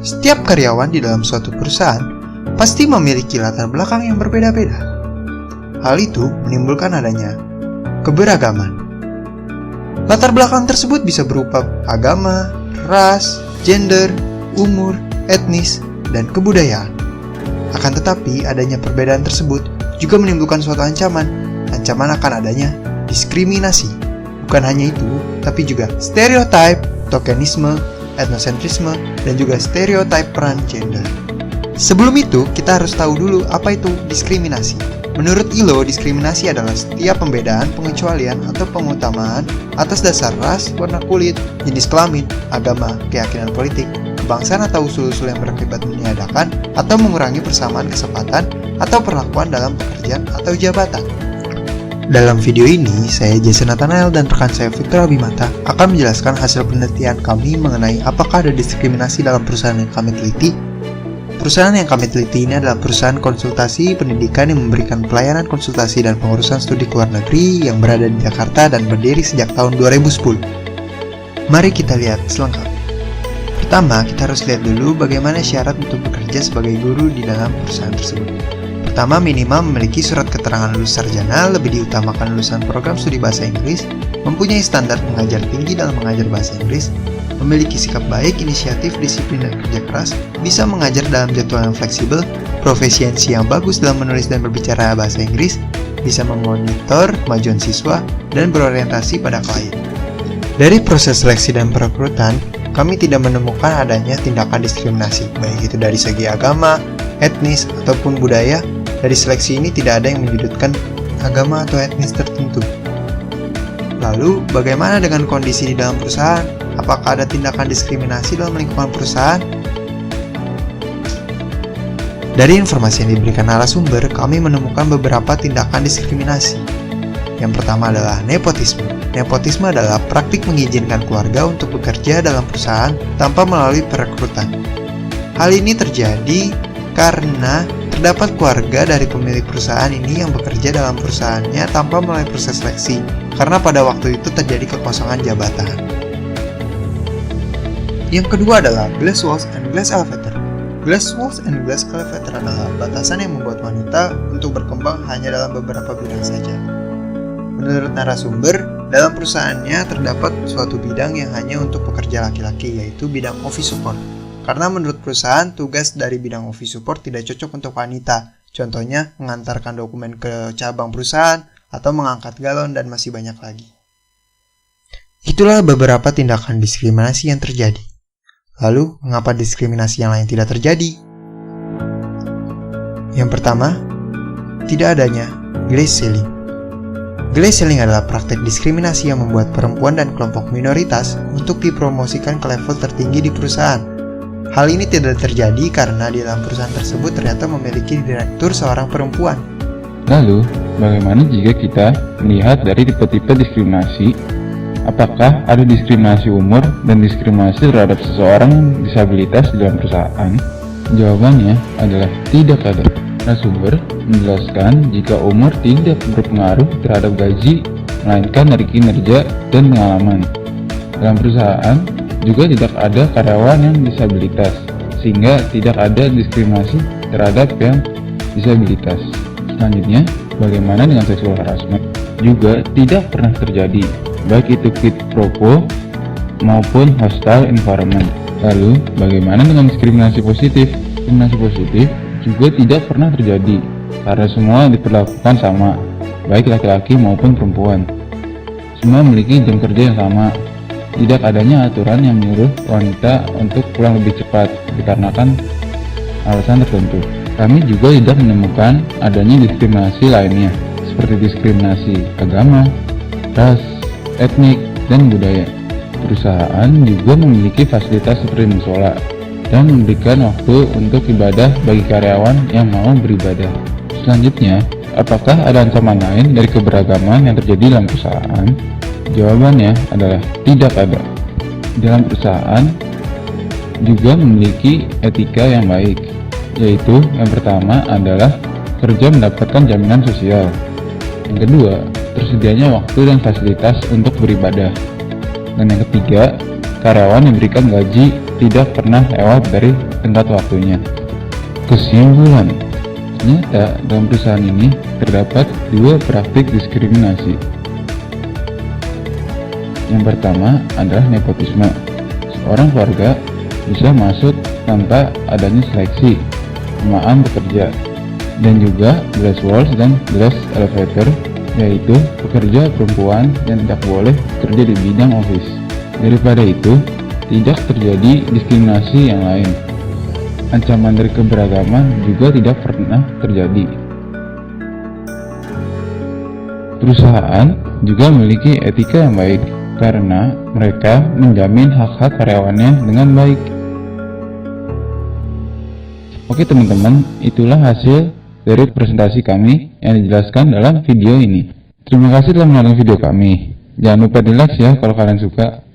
Setiap karyawan di dalam suatu perusahaan pasti memiliki latar belakang yang berbeda-beda. Hal itu menimbulkan adanya keberagaman. Latar belakang tersebut bisa berupa agama, ras, gender, umur, etnis, dan kebudayaan. Akan tetapi, adanya perbedaan tersebut juga menimbulkan suatu ancaman akan adanya diskriminasi. Bukan hanya itu, tapi juga stereotip, tokenisme, etnosentrisme, dan juga stereotip peran gender. Sebelum itu, kita harus tahu dulu apa itu diskriminasi. Menurut ILO, diskriminasi adalah setiap pembedaan, pengecualian, atau pengutamaan atas dasar ras, warna kulit, jenis kelamin, agama, keyakinan politik, kebangsaan atau usul-usul yang berakibat meniadakan atau mengurangi persamaan kesempatan atau perlakuan dalam pekerjaan atau jabatan. Dalam video ini, saya Jason Nathanael dan rekan saya Victor Abimata akan menjelaskan hasil penelitian kami mengenai apakah ada diskriminasi dalam perusahaan yang kami teliti. Perusahaan yang kami teliti ini adalah perusahaan konsultasi pendidikan yang memberikan pelayanan konsultasi dan pengurusan studi ke luar negeri yang berada di Jakarta dan berdiri sejak tahun 2010. Mari kita lihat selengkapnya. Pertama, kita harus lihat dulu bagaimana syarat untuk bekerja sebagai guru di dalam perusahaan tersebut. Pertama, minimal memiliki surat keterangan lulus sarjana, lebih diutamakan lulusan program studi bahasa Inggris, mempunyai standar mengajar tinggi dalam mengajar bahasa Inggris, memiliki sikap baik, inisiatif, disiplin, dan kerja keras, bisa mengajar dalam jadwal yang fleksibel, profesiensi yang bagus dalam menulis dan berbicara bahasa Inggris, bisa memonitor kemajuan siswa, dan berorientasi pada klien. Dari proses seleksi dan perekrutan, kami tidak menemukan adanya tindakan diskriminasi, baik itu dari segi agama, etnis, ataupun budaya. Dari seleksi ini tidak ada yang menyudutkan agama atau etnis tertentu. Lalu, bagaimana dengan kondisi di dalam perusahaan? Apakah ada tindakan diskriminasi dalam lingkungan perusahaan? Dari informasi yang diberikan narasumber, kami menemukan beberapa tindakan diskriminasi. Yang pertama adalah nepotisme. Nepotisme adalah praktik mengizinkan keluarga untuk bekerja dalam perusahaan tanpa melalui perekrutan. Hal ini terjadi karena terdapat keluarga dari pemilik perusahaan ini yang bekerja dalam perusahaannya tanpa melalui proses seleksi, karena pada waktu itu terjadi kekosongan jabatan. Yang kedua adalah glass walls and glass elevator. Glass walls and glass elevator adalah batasan yang membuat wanita untuk berkembang hanya dalam beberapa bidang saja. Menurut narasumber, dalam perusahaannya terdapat suatu bidang yang hanya untuk pekerja laki-laki, yaitu bidang office support. Karena menurut perusahaan, tugas dari bidang office support tidak cocok untuk wanita. Contohnya, mengantarkan dokumen ke cabang perusahaan, atau mengangkat galon, dan masih banyak lagi. Itulah beberapa tindakan diskriminasi yang terjadi. Lalu, mengapa diskriminasi yang lain tidak terjadi? Yang pertama, tidak adanya glass ceiling. Glass ceiling adalah praktek diskriminasi yang membuat perempuan dan kelompok minoritas untuk dipromosikan ke level tertinggi di perusahaan. Hal ini tidak terjadi karena di dalam perusahaan tersebut ternyata memiliki direktur seorang perempuan. Lalu, bagaimana jika kita melihat dari tipe-tipe diskriminasi? Apakah ada diskriminasi umur dan diskriminasi terhadap seseorang disabilitas di dalam perusahaan? Jawabannya adalah tidak ada. Narasumber menjelaskan jika umur tidak berpengaruh terhadap gaji, melainkan dari kinerja dan pengalaman. Dalam perusahaan juga tidak ada karyawan yang disabilitas, sehingga tidak ada diskriminasi terhadap yang disabilitas. Selanjutnya, bagaimana dengan sexual harassment? Juga tidak pernah terjadi, baik itu quid pro quo maupun hostile environment. Lalu, bagaimana dengan diskriminasi positif? Diskriminasi positif juga tidak pernah terjadi, karena semua diperlakukan sama, baik laki-laki maupun perempuan. Semua memiliki jam kerja yang sama. Tidak adanya aturan yang menyuruh wanita untuk pulang lebih cepat dikarenakan alasan tertentu. Kami juga tidak menemukan adanya diskriminasi lainnya, seperti diskriminasi agama, ras, etnik, dan budaya. Perusahaan juga memiliki fasilitas seperti musola dan memberikan waktu untuk ibadah bagi karyawan yang mau beribadah. Selanjutnya, apakah ada ancaman lain dari keberagaman yang terjadi dalam perusahaan? Jawabannya adalah tidak ada. Dalam perusahaan juga memiliki etika yang baik, yaitu yang pertama adalah kerja mendapatkan jaminan sosial. Yang kedua, tersedianya waktu dan fasilitas untuk beribadah. Dan yang ketiga, karyawan diberikan gaji tidak pernah lewat dari tenggat waktunya. Kesimpulan, ternyata dalam perusahaan ini terdapat dua praktik diskriminasi. Yang pertama adalah nepotisme. Seorang keluarga bisa masuk tanpa adanya seleksi, penerimaan pekerja, dan juga glass walls dan glass elevator, yaitu pekerja perempuan yang tidak boleh bekerja di bidang office. Daripada itu, tidak terjadi diskriminasi yang lain. Ancaman dari keberagaman juga tidak pernah terjadi. Perusahaan juga memiliki etika yang baik karena mereka menjamin hak-hak karyawannya dengan baik. Oke teman-teman, itulah hasil dari presentasi kami yang dijelaskan dalam video ini. Terima kasih telah menonton video kami. Jangan lupa di like ya kalau kalian suka.